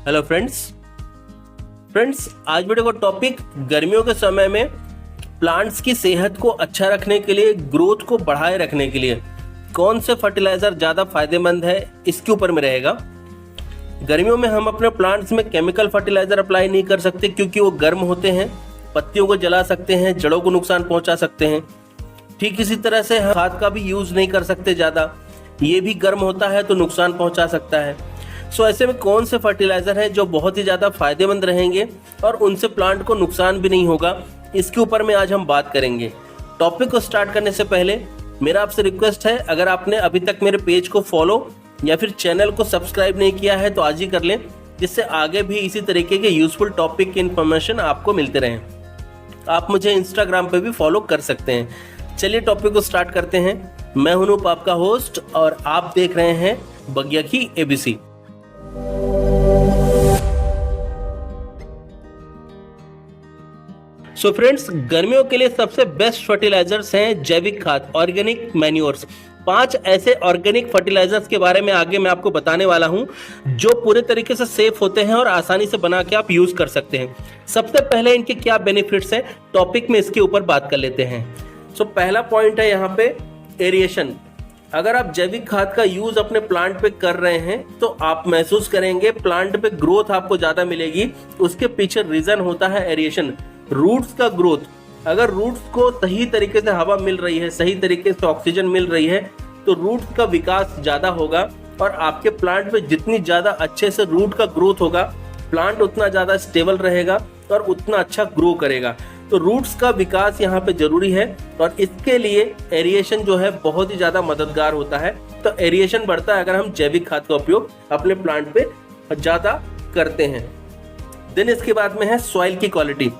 Hello friends आज video का topic गर्मियों के समय में प्लांट्स की सेहत को अच्छा रखने के लिए, ग्रोथ को बढ़ाए रखने के लिए कौन से फर्टिलाइजर ज़्यादा फायदेमंद है इसके ऊपर में रहेगा। गर्मियों में हम अपने प्लांट्स में केमिकल फर्टिलाइजर अप्लाई नहीं कर सकते क्योंकि वो गर्म होते हैं, पत्तियों को जला सकते हैं, जड़ों को नुकसान पहुंचा सकते हैं। ठीक इसी तरह से खाद का भी यूज़ नहीं कर सकते ज़्यादा, ये भी गर्म होता है तो नुकसान पहुंचा सकता है। सो ऐसे में कौन से फर्टिलाइजर है जो बहुत ही ज़्यादा फायदेमंद रहेंगे और उनसे प्लांट को नुकसान भी नहीं होगा, इसके ऊपर में आज हम बात करेंगे। टॉपिक को स्टार्ट करने से पहले मेरा आपसे रिक्वेस्ट है, अगर आपने अभी तक मेरे पेज को फॉलो या फिर चैनल को सब्सक्राइब नहीं किया है तो आज ही कर लें, जिससे आगे भी इसी तरीके के यूजफुल टॉपिक की इन्फॉर्मेशन आपको मिलते रहें। आप मुझे इंस्टाग्राम पे भी फॉलो कर सकते हैं। चलिए टॉपिक को स्टार्ट करते हैं। मैं हूं नूप, आपका होस्ट, और आप देख रहे हैं बगिया की एबीसी। सो फ्रेंड्स, गर्मियों के लिए सबसे बेस्ट फर्टिलाइजर्स हैं जैविक खाद, ऑर्गेनिक मैन्योर्स। 5 ऐसे ऑर्गेनिक फर्टिलाइजर्स के बारे में आगे मैं आपको बताने वाला हूं जो पूरे तरीके से सेफ होते हैं और आसानी से बना के आप यूज कर सकते हैं। सबसे पहले इनके क्या बेनिफिट्स हैं, टॉपिक में इसके ऊपर बात कर लेते हैं। सो पहला पॉइंट है यहाँ पे एरिएशन। अगर आप जैविक खाद का यूज अपने प्लांट पे कर रहे हैं तो आप महसूस करेंगे प्लांट पे ग्रोथ आपको ज्यादा मिलेगी। उसके पीछे रीजन होता है एरिएशन, रूट्स का ग्रोथ। अगर रूट्स को सही तरीके से हवा मिल रही है, सही तरीके से ऑक्सीजन मिल रही है, तो रूट्स का विकास ज्यादा होगा और आपके प्लांट पे जितनी ज्यादा अच्छे से रूट का ग्रोथ होगा, प्लांट उतना ज्यादा स्टेबल रहेगा और उतना अच्छा ग्रो करेगा। तो रूट्स का विकास यहाँ पे जरूरी है और इसके लिए एरिएशन जो है बहुत ही ज्यादा मददगार होता है। तो एरिएशन बढ़ता है अगर हम जैविक खाद का उपयोग अपने प्लांट पे ज्यादा करते हैं। देन इसके बाद में है सॉइल की क्वालिटी।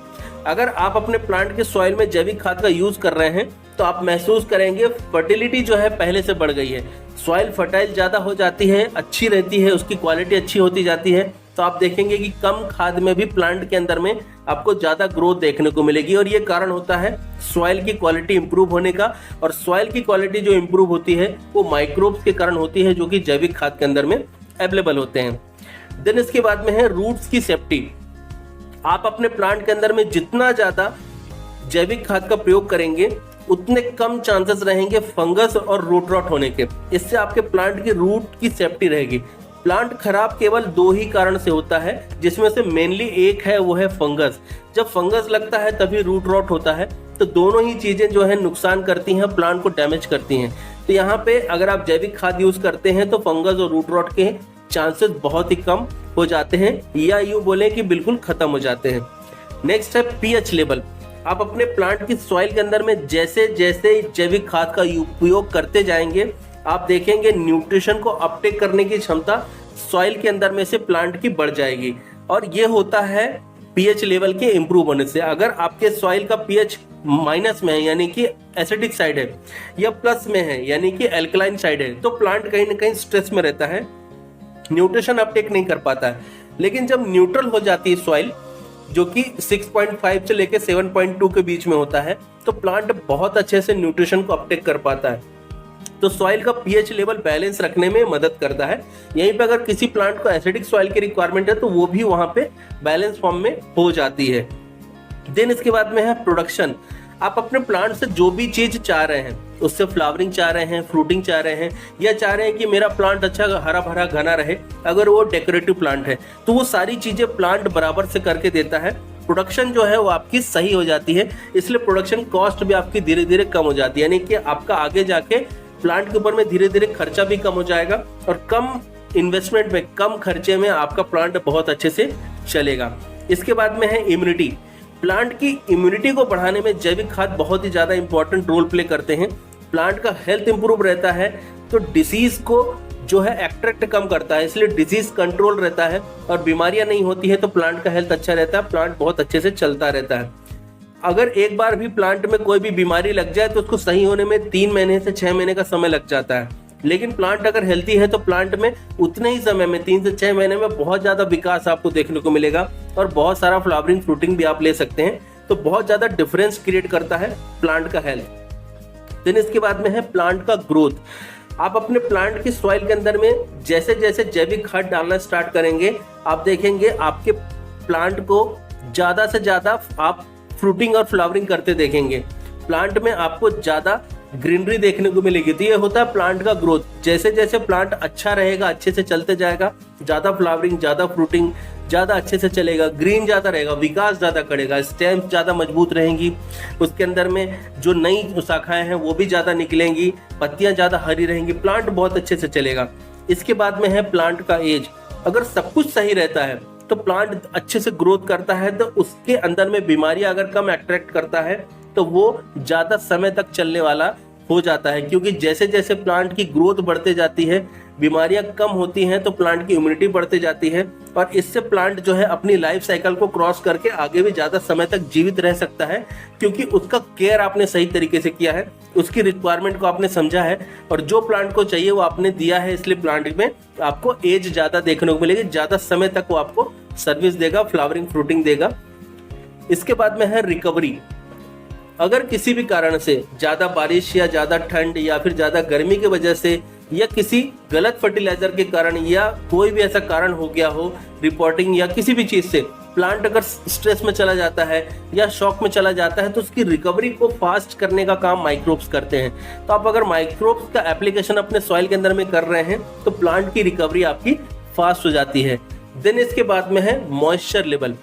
अगर आप अपने प्लांट के सॉइल में जैविक खाद का यूज कर रहे हैं तो आप महसूस करेंगे फर्टिलिटी जो है पहले से बढ़ गई है। सॉइल फर्टाइल ज्यादा हो जाती है, अच्छी रहती है, उसकी क्वालिटी अच्छी होती जाती है। तो आप देखेंगे कि कम खाद में भी प्लांट के अंदर में आपको ज्यादा ग्रोथ देखने को मिलेगी और ये कारण होता है सॉइल की क्वालिटी इंप्रूव होने का। और सॉइल की क्वालिटी जो इंप्रूव होती है वो माइक्रोब्स के कारण होती है जो कि जैविक खाद के अंदर में अवेलेबल होते हैं। देन इसके बाद में है रूट्स की सेफ्टी। आप अपने प्लांट के अंदर में जितना ज्यादा जैविक खाद का प्रयोग करेंगे उतने कम चांसेस रहेंगे फंगस और रूट रॉट होने के। इससे आपके प्लांट की रूट की सेफ्टी रहेगी। प्लांट खराब केवल 2 ही कारण से होता है, जिसमें से मेनली एक है वो है फंगस। जब फंगस लगता है तभी रूट रॉट होता है। तो दोनों ही चीजें जो है नुकसान करती हैं, प्लांट को डैमेज करती हैं। तो यहाँ पे अगर आप जैविक खाद यूज करते हैं तो फंगस और रूट रॉट के चांसेस बहुत ही कम हो जाते हैं, या यूं बोले कि बिल्कुल खत्म हो जाते हैं। नेक्स्ट है पीएच लेवल। आप अपने प्लांट की सॉइल के अंदर में जैसे जैसे जैविक खाद का उपयोग करते जाएंगे, आप देखेंगे न्यूट्रिशन को अपटेक करने की क्षमता सॉइल के अंदर में से प्लांट की बढ़ जाएगी। और ये होता है पीएच लेवल के इंप्रूव होने से। अगर आपके सॉइल का पीएच माइनस में है यानी कि एसिडिक साइड है, या प्लस में है यानी कि एल्कलाइन साइड है, तो प्लांट कहीं ना कहीं स्ट्रेस में रहता है, न्यूट्रिशन अपटेक नहीं कर पाता है। लेकिन जब न्यूट्रल हो जाती है सॉइल, जो कि 6.5 से लेकर 7.2 के बीच में होता है, तो प्लांट बहुत अच्छे से न्यूट्रिशन को अपटेक कर पाता है। तो सॉइल का पीएच लेवल बैलेंस रखने में मदद करता है। यहीं पे अगर किसी प्लांट को एसिडिक सॉइल की रिक्वायरमेंट है तो वो भी वहां पे बैलेंस फॉर्म में हो जाती है। देन इसके बाद में है प्रोडक्शन। आप अपने प्लांट से जो भी चीज चाह रहे हैं, उससे फ्लावरिंग चाह रहे हैं, फ्रूटिंग चाह रहे हैं, या चाह रहे हैं कि मेरा प्लांट अच्छा हरा भरा घना रहे, अगर वो डेकोरेटिव प्लांट है तो वो सारी चीजें प्लांट बराबर से करके देता है। प्रोडक्शन जो है वो आपकी सही हो जाती है, इसलिए प्रोडक्शन कॉस्ट भी आपकी धीरे धीरे कम हो जाती है। यानी कि आपका आगे जाके प्लांट के ऊपर में धीरे धीरे खर्चा भी कम हो जाएगा और कम इन्वेस्टमेंट में, कम खर्चे में आपका प्लांट बहुत अच्छे से चलेगा। इसके बाद में है इम्यूनिटी। प्लांट की इम्यूनिटी को बढ़ाने में जैविक खाद बहुत ही ज्यादा इंपॉर्टेंट रोल प्ले करते हैं। प्लांट का हेल्थ इंप्रूव रहता है तो डिसीज को जो है अट्रैक्ट कम करता है, इसलिए डिजीज कंट्रोल रहता है और बीमारियां नहीं होती है, तो प्लांट का हेल्थ अच्छा रहता है, प्लांट बहुत अच्छे से चलता रहता है। अगर एक बार भी प्लांट में कोई भी बीमारी लग जाए तो उसको सही होने में 3 महीने से 6 महीने का समय लग जाता है। लेकिन प्लांट अगर हेल्थी है तो प्लांट में उतने ही समय में 3 से 6 महीने में बहुत ज्यादा विकास आपको देखने को मिलेगा और बहुत सारा फ्लावरिंग फ्रूटिंग भी आप ले सकते हैं। तो बहुत ज्यादा डिफरेंस क्रिएट करता है प्लांट का हेल्थ। देन इसके बाद में है प्लांट का ग्रोथ। आप अपने प्लांट की सॉइल के अंदर में जैसे जैसे जैविक खाद डालना स्टार्ट करेंगे, आप देखेंगे आपके प्लांट को ज़्यादा से ज़्यादा आप फ्रूटिंग और फ्लावरिंग करते देखेंगे। प्लांट में आपको ज़्यादा ग्रीनरी देखने को मिलेगी। तो ये होता है प्लांट का ग्रोथ। जैसे जैसे प्लांट अच्छा रहेगा, अच्छे से चलते जाएगा, ज़्यादा फ्लावरिंग, ज़्यादा फ्रूटिंग, ज़्यादा अच्छे से चलेगा, ग्रीन ज़्यादा रहेगा, विकास ज़्यादा करेगा, स्टेम्स ज़्यादा मजबूत रहेंगी, उसके अंदर में जो नई शाखाएं हैं वो भी ज़्यादा निकलेंगी, पत्तियाँ ज़्यादा हरी रहेंगी, प्लांट बहुत अच्छे से चलेगा। इसके बाद में है प्लांट का एज। अगर सब कुछ सही रहता है तो प्लांट अच्छे से ग्रोथ करता है, तो उसके अंदर में बीमारियां अगर कम अट्रैक्ट करता है तो वो ज़्यादा समय तक चलने वाला हो जाता है। क्योंकि जैसे जैसे प्लांट की ग्रोथ बढ़ते जाती है, बीमारियां कम होती हैं, तो प्लांट की इम्यूनिटी बढ़ती जाती है और इससे प्लांट जो है अपनी लाइफ साइकिल को क्रॉस करके आगे भी ज़्यादा समय तक जीवित रह सकता है। क्योंकि उसका केयर आपने सही तरीके से किया है, उसकी रिक्वायरमेंट को आपने समझा है और जो प्लांट को चाहिए वो आपने दिया है। इसलिए प्लांट में आपको एज ज़्यादा देखने को मिलेगी, ज़्यादा समय तक वो आपको सर्विस देगा, फ्लावरिंग फ्रूटिंग देगा। इसके बाद में है रिकवरी। अगर किसी भी कारण से ज़्यादा बारिश या ज़्यादा ठंड या फिर ज़्यादा गर्मी की वजह से या किसी गलत फर्टिलाइजर के कारण या कोई भी ऐसा कारण हो गया हो, रिपोर्टिंग या किसी भी चीज़ से प्लांट अगर स्ट्रेस में चला जाता है या शॉक में चला जाता है, तो उसकी रिकवरी को फास्ट करने का काम माइक्रोब्स करते हैं। तो आप अगर माइक्रोब्स का एप्लीकेशन अपने सॉइल के अंदर में कर रहे हैं तो प्लांट की रिकवरी आपकी फास्ट हो जाती है। देन इसके बाद में है मॉइस्चर लेवल।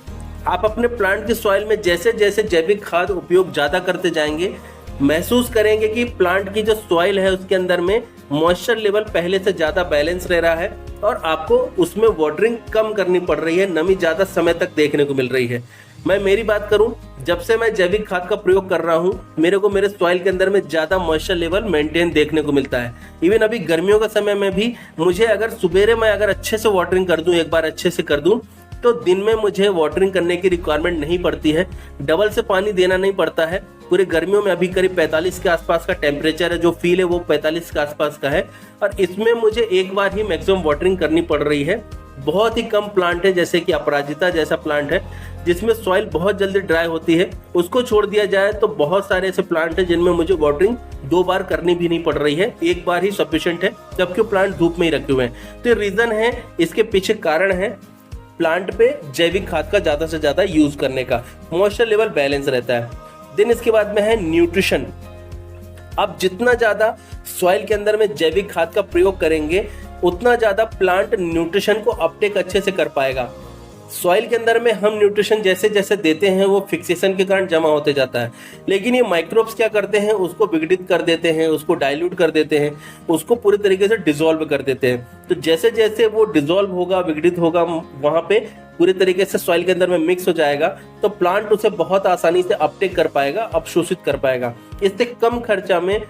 आप अपने प्लांट की सॉइल में जैसे जैसे जैविक खाद उपयोग ज़्यादा करते जाएंगे, महसूस करेंगे कि प्लांट की जो सॉइल है उसके अंदर में मॉइस्चर लेवल पहले से ज़्यादा बैलेंस रह रहा है और आपको उसमें वाटरिंग कम करनी पड़ रही है, नमी ज़्यादा समय तक देखने को मिल रही है। मैं मेरी बात करूं, जब से मैं जैविक खाद का प्रयोग कर रहा हूं, मेरे को मेरे सॉइल के अंदर में ज़्यादा मॉइस्चर लेवल मेंटेन देखने को मिलता है। इवन अभी गर्मियों का समय में भी मुझे अगर सुबेरे मैं अगर अच्छे से वाटरिंग कर दूं, एक बार अच्छे से कर दूं, तो दिन में मुझे वाटरिंग करने की रिक्वायरमेंट नहीं पड़ती है, डबल से पानी देना नहीं पड़ता है। पूरे गर्मियों में अभी करीब 45 के आसपास का टेम्परेचर है, जो फील है वो 45 के आसपास का है और इसमें मुझे एक बार ही मैक्सिमम वाटरिंग करनी पड़ रही है। बहुत ही कम प्लांट है, जैसे कि अपराजिता जैसा प्लांट है जिसमें सॉइल बहुत जल्दी ड्राई होती है, उसको छोड़ दिया जाए तो बहुत सारे ऐसे प्लांट है जिनमें मुझे वाटरिंग 2 बार करनी भी नहीं पड़ रही है, एक बार ही सफिशिएंट है, जबकि प्लांट धूप में ही रखे हुए हैं। तो रीजन है, इसके पीछे कारण है प्लांट पे जैविक खाद का ज़्यादा से ज़्यादा यूज करने का, मॉइस्चर लेवल बैलेंस रहता है। देन इसके बाद में है न्यूट्रिशन। आप जितना ज़्यादा सॉइल के अंदर में जैविक खाद का प्रयोग करेंगे उतना ज़्यादा प्लांट न्यूट्रिशन को अपटेक अच्छे से कर पाएगा। सॉइल के अंदर में हम न्यूट्रिशन जैसे जैसे देते हैं वो फिक्सेशन के कारण जमा होते जाता है, लेकिन ये माइक्रोब्स क्या करते हैं, उसको विघटित कर देते हैं, उसको डाइल्यूट कर देते हैं, उसको पूरी तरीके से डिसॉल्व कर देते हैं। तो जैसे जैसे वो डिसॉल्व होगा, विघटित होगा, वहाँ पे पूरी तरीके से सॉइल के अंदर में मिक्स हो जाएगा, तो प्लांट उसे बहुत आसानी से अपटेक कर पाएगा, अवशोषित कर पाएगा। इससे कम खर्चा में,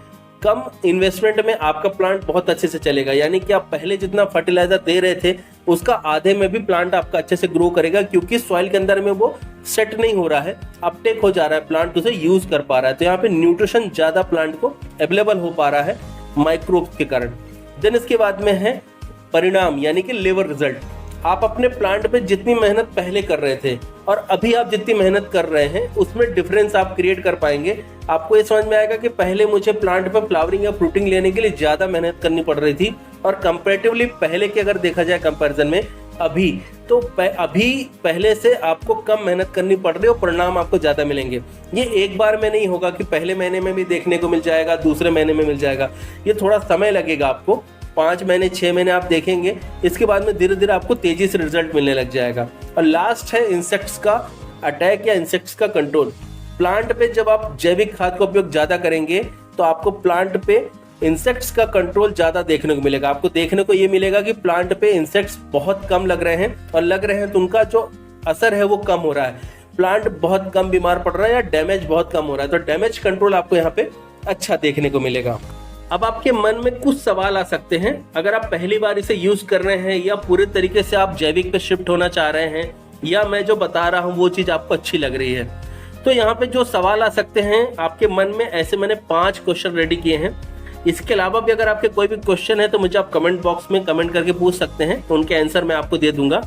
कम इन्वेस्टमेंट में आपका प्लांट बहुत अच्छे से चलेगा। यानी कि आप पहले जितना फर्टिलाइजर दे रहे थे उसका आधे में भी प्लांट आपका अच्छे से ग्रो करेगा, क्योंकि सॉइल के अंदर में वो सेट नहीं हो रहा है, अपटेक हो जा रहा है, प्लांट उसे यूज कर पा रहा है। तो यहाँ पे न्यूट्रिशन ज्यादा प्लांट को अवेलेबल हो पा रहा है माइक्रोब्स के कारण। देन इसके बाद में है परिणाम, यानी कि लेबर रिजल्ट। आप अपने प्लांट पे जितनी मेहनत पहले कर रहे थे और अभी आप जितनी मेहनत कर रहे हैं उसमें डिफरेंस आप क्रिएट कर पाएंगे। आपको ये समझ में आएगा कि पहले मुझे प्लांट पे फ्लावरिंग या फ्रूटिंग लेने के लिए ज़्यादा मेहनत करनी पड़ रही थी और कंपैरेटिवली पहले की अगर देखा जाए कंपैरिजन में अभी, तो अभी पहले से आपको कम मेहनत करनी पड़ रही है और परिणाम आपको ज़्यादा मिलेंगे। ये एक बार में नहीं होगा कि पहले महीने में भी देखने को मिल जाएगा, दूसरे महीने में मिल जाएगा। ये थोड़ा समय लगेगा आपको, 5 महीने 6 महीने आप देखेंगे, इसके बाद में धीरे धीरे आपको तेजी से रिजल्ट मिलने लग जाएगा। और लास्ट है इंसेक्ट्स का अटैक या इंसेक्ट्स का कंट्रोल। प्लांट पे जब आप जैविक खाद का उपयोग ज़्यादा करेंगे तो आपको प्लांट पे इंसेक्ट्स का कंट्रोल ज़्यादा देखने को मिलेगा। आपको देखने को ये मिलेगा कि प्लांट पे इंसेक्ट्स बहुत कम लग रहे हैं, और लग रहे हैं तो उनका जो असर है वो कम हो रहा है, प्लांट बहुत कम बीमार पड़ रहा है या डैमेज बहुत कम हो रहा है। तो डैमेज कंट्रोल आपको यहाँ पे अच्छा देखने को मिलेगा। अब आपके मन में कुछ सवाल आ सकते हैं, अगर आप पहली बार इसे यूज कर रहे हैं या पूरे तरीके से आप जैविक पे शिफ्ट होना चाह रहे हैं, या मैं जो बता रहा हूँ वो चीज़ आपको अच्छी लग रही है। तो यहाँ पे जो सवाल आ सकते हैं आपके मन में, ऐसे मैंने 5 क्वेश्चन रेडी किए हैं। इसके अलावा भी अगर आपके कोई भी क्वेश्चन है तो मुझे आप कमेंट बॉक्स में कमेंट करके पूछ सकते हैं, तो उनके आंसर मैं आपको दे दूंगा।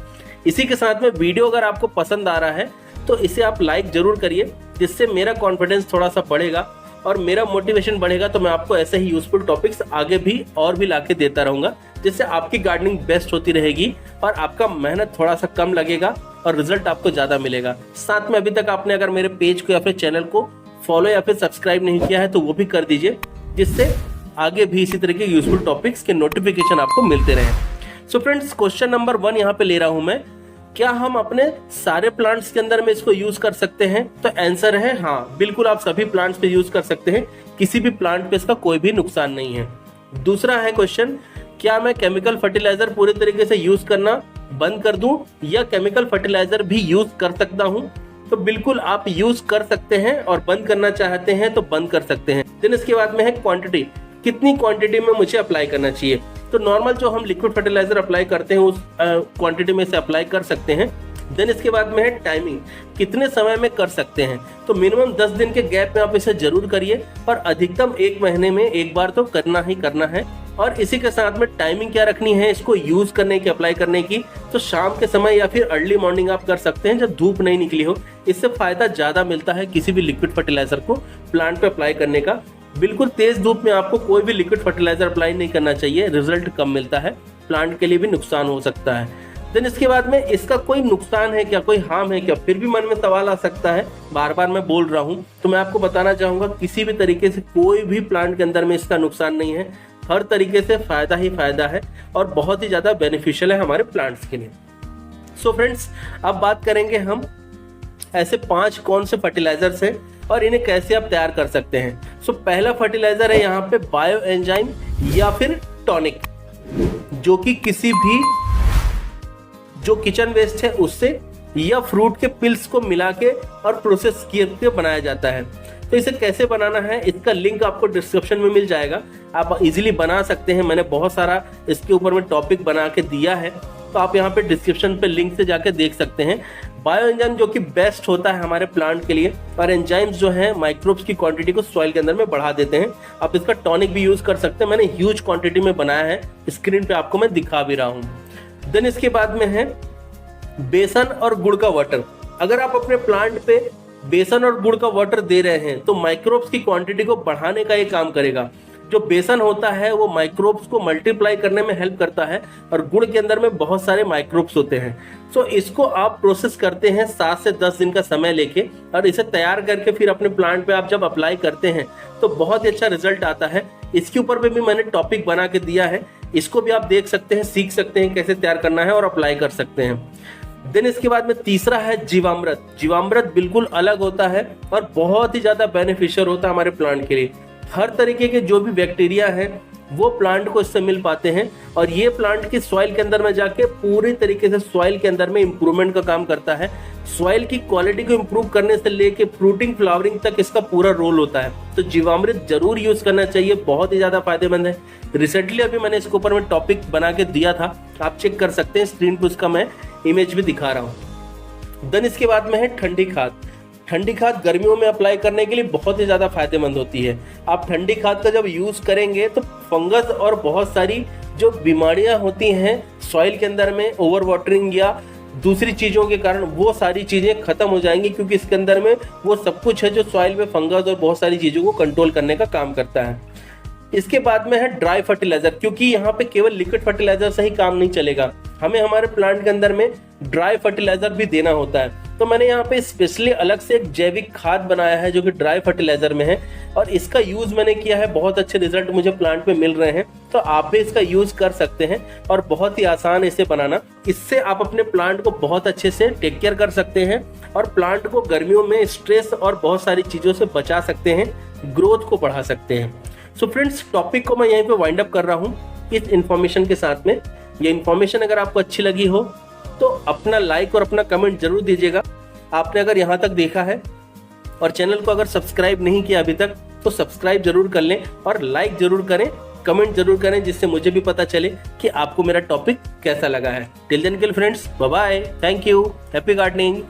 इसी के साथ में वीडियो अगर आपको पसंद आ रहा है तो इसे आप लाइक जरूर करिए, जिससे मेरा कॉन्फिडेंस थोड़ा सा बढ़ेगा और मेरा मोटिवेशन बढ़ेगा तो मैं आपको ऐसे ही यूजफुल टॉपिक्स आगे भी और भी लाके देता रहूंगा, जिससे आपकी गार्डनिंग बेस्ट होती रहेगी और आपका मेहनत थोड़ा सा कम लगेगा और रिजल्ट आपको ज़्यादा मिलेगा। साथ में अभी तक आपने अगर मेरे पेज को या फिर चैनल को फॉलो या फिर सब्सक्राइब नहीं किया है तो वो भी कर दीजिए, जिससे आगे भी इसी तरह के यूजफुल टॉपिक्स के नोटिफिकेशन आपको मिलते रहें। सो फ्रेंड्स, क्वेश्चन नंबर 1 यहाँ पे ले रहा हूँ मैं, क्या हम अपने सारे प्लांट्स के अंदर में इसको यूज कर सकते हैं? तो आंसर है हाँ, बिल्कुल आप सभी प्लांट्स पे यूज कर सकते हैं, किसी भी प्लांट पे इसका कोई भी नुकसान नहीं है। दूसरा है क्वेश्चन, क्या मैं केमिकल फर्टिलाइजर पूरे तरीके से यूज करना बंद कर दूं या केमिकल फर्टिलाइजर भी यूज कर सकता हूं? तो बिल्कुल आप यूज कर सकते हैं और बंद करना चाहते हैं तो बंद कर सकते हैं। देन इसके बाद में है क्वांटिटी, कितनी क्वांटिटी में मुझे अप्लाई करना चाहिए? तो नॉर्मल जो हम लिक्विड फर्टिलाइजर अप्लाई करते हैं उस क्वांटिटी में से अप्लाई कर सकते हैं। देन इसके बाद में है टाइमिंग, कितने समय में कर सकते हैं? तो मिनिमम 10 दिन के गैप में आप इसे जरूर करिए और अधिकतम 1 महीने में एक बार तो करना ही करना है। और इसी के साथ में टाइमिंग क्या रखनी है इसको यूज करने की, अप्लाई करने की? तो शाम के समय या फिर अर्ली मॉर्निंग आप कर सकते हैं जब धूप नहीं निकली हो। इससे फायदा ज्यादा मिलता है किसी भी लिक्विड फर्टिलाइजर को प्लांट पे अप्लाई करने का। बिल्कुल तेज धूप में आपको कोई भी लिक्विड फर्टिलाइजर अप्लाई नहीं करना चाहिए, रिजल्ट कम मिलता है, प्लांट के लिए भी नुकसान हो सकता है। देन इसके बाद में इसका कोई नुकसान है क्या, कोई हार्म है क्या, फिर भी मन में सवाल आ सकता है। बार बार मैं बोल रहा हूँ तो मैं आपको बताना चाहूंगा, किसी भी तरीके से कोई भी प्लांट के अंदर में इसका नुकसान नहीं है, हर तरीके से फायदा ही फायदा है और बहुत ही ज्यादा बेनिफिशियल है हमारे प्लांट्स के लिए। सो फ्रेंड्स, अब बात करेंगे हम ऐसे 5 कौन से फर्टिलाइजर्स हैं और इन्हें कैसे आप तैयार कर सकते हैं। सो पहला फर्टिलाइजर है यहाँ पे बायो एंजाइम या फिर टॉनिक, जो कि किसी भी जो किचन वेस्ट है उससे या फ्रूट के पिल्स को मिला के और प्रोसेस करके बनाया जाता है। तो इसे कैसे बनाना है इसका लिंक आपको डिस्क्रिप्शन में मिल जाएगा, आप इजीली बना सकते हैं। मैंने बहुत सारा इसके ऊपर में टॉपिक बना के दिया है, तो आप यहाँ पे डिस्क्रिप्शन पे लिंक से जाके देख सकते हैं। बायो एंजाइम जो कि बेस्ट होता है हमारे प्लांट के लिए, और एंजाइम्स जो है माइक्रोब्स की क्वांटिटी को सॉइल के अंदर में बढ़ा देते हैं। आप इसका टॉनिक भी यूज कर सकते हैं, मैंने ह्यूज क्वांटिटी में बनाया है, स्क्रीन पे आपको मैं दिखा भी रहा हूँ। देन इसके बाद में है बेसन और गुड़ का वाटर। अगर आप अपने प्लांट पे बेसन और गुड़ का वाटर दे रहे हैं तो माइक्रोब्स की क्वांटिटी को बढ़ाने का ये काम करेगा। जो बेसन होता है वो माइक्रोब्स को मल्टीप्लाई करने में हेल्प करता है और गुड़ के अंदर में बहुत सारे माइक्रोब्स होते हैं। सो इसको आप प्रोसेस करते हैं 7 से 10 दिन का समय लेके, और इसे तैयार करके फिर अपने प्लांट पे आप जब अप्लाई करते हैं तो बहुत ही अच्छा रिजल्ट आता है। इसके ऊपर भी मैंने टॉपिक बना के दिया है, इसको भी आप देख सकते हैं, सीख सकते हैं कैसे तैयार करना है और अप्लाई कर सकते हैं। देन इसके बाद में तीसरा है जीवामृत। जीवामृत बिल्कुल अलग होता है और बहुत ही ज्यादा बेनिफिशियल होता है हमारे प्लांट के लिए। हर तरीके के जो भी बैक्टीरिया हैं वो प्लांट को इससे मिल पाते हैं और ये प्लांट की सॉइल के अंदर में जाके पूरी तरीके से सॉइल के अंदर में इंप्रूवमेंट का काम करता है। सॉइल की क्वालिटी को इंप्रूव करने से लेके फ्रूटिंग फ्लावरिंग तक इसका पूरा रोल होता है। तो जीवामृत जरूर यूज करना चाहिए, बहुत ही ज्यादा फायदेमंद है। रिसेंटली अभी मैंने इसके ऊपर में टॉपिक बना के दिया था, आप चेक कर सकते हैं, स्क्रीन पर उसका मैं इमेज भी दिखा रहा हूँ। देन इसके बाद में है ठंडी खाद। ठंडी खाद गर्मियों में अप्लाई करने के लिए बहुत ही ज़्यादा फायदेमंद होती है। आप ठंडी खाद का जब यूज़ करेंगे तो फंगस और बहुत सारी जो बीमारियां होती हैं सॉइल के अंदर में, ओवर वाटरिंग या दूसरी चीज़ों के कारण, वो सारी चीज़ें खत्म हो जाएंगी, क्योंकि इसके अंदर में वो सब कुछ है जो सॉइल में फंगस और बहुत सारी चीज़ों को कंट्रोल करने का काम करता है। इसके बाद में है ड्राई फर्टिलाइजर, क्योंकि यहाँ पे केवल लिक्विड फर्टिलाइजर से ही काम नहीं चलेगा, हमें हमारे प्लांट के अंदर में ड्राई फर्टिलाइजर भी देना होता है। तो मैंने यहाँ पे स्पेशली अलग से एक जैविक खाद बनाया है जो कि ड्राई फर्टिलाइजर में है और इसका यूज मैंने किया है, बहुत अच्छे रिजल्ट मुझे प्लांट पे मिल रहे हैं। तो आप भी इसका यूज कर सकते हैं और बहुत ही आसान है इसे बनाना। इससे आप अपने प्लांट को बहुत अच्छे से टेक केयर कर सकते हैं और प्लांट को गर्मियों में स्ट्रेस और बहुत सारी चीजों से बचा सकते हैं, ग्रोथ को बढ़ा सकते हैं। सो फ्रेंड्स, टॉपिक को मैं यहीं पे वाइंड अप कर रहा हूँ इस इन्फॉर्मेशन के साथ में। ये इन्फॉर्मेशन अगर आपको अच्छी लगी हो तो अपना लाइक और अपना कमेंट जरूर दीजिएगा। आपने अगर यहाँ तक देखा है और चैनल को अगर सब्सक्राइब नहीं किया अभी तक तो सब्सक्राइब जरूर कर लें और लाइक जरूर करें, कमेंट जरूर करें, जिससे मुझे भी पता चले कि आपको मेरा टॉपिक कैसा लगा है। टिल देन के लिए friends, bye bye, thank you, happy gardening.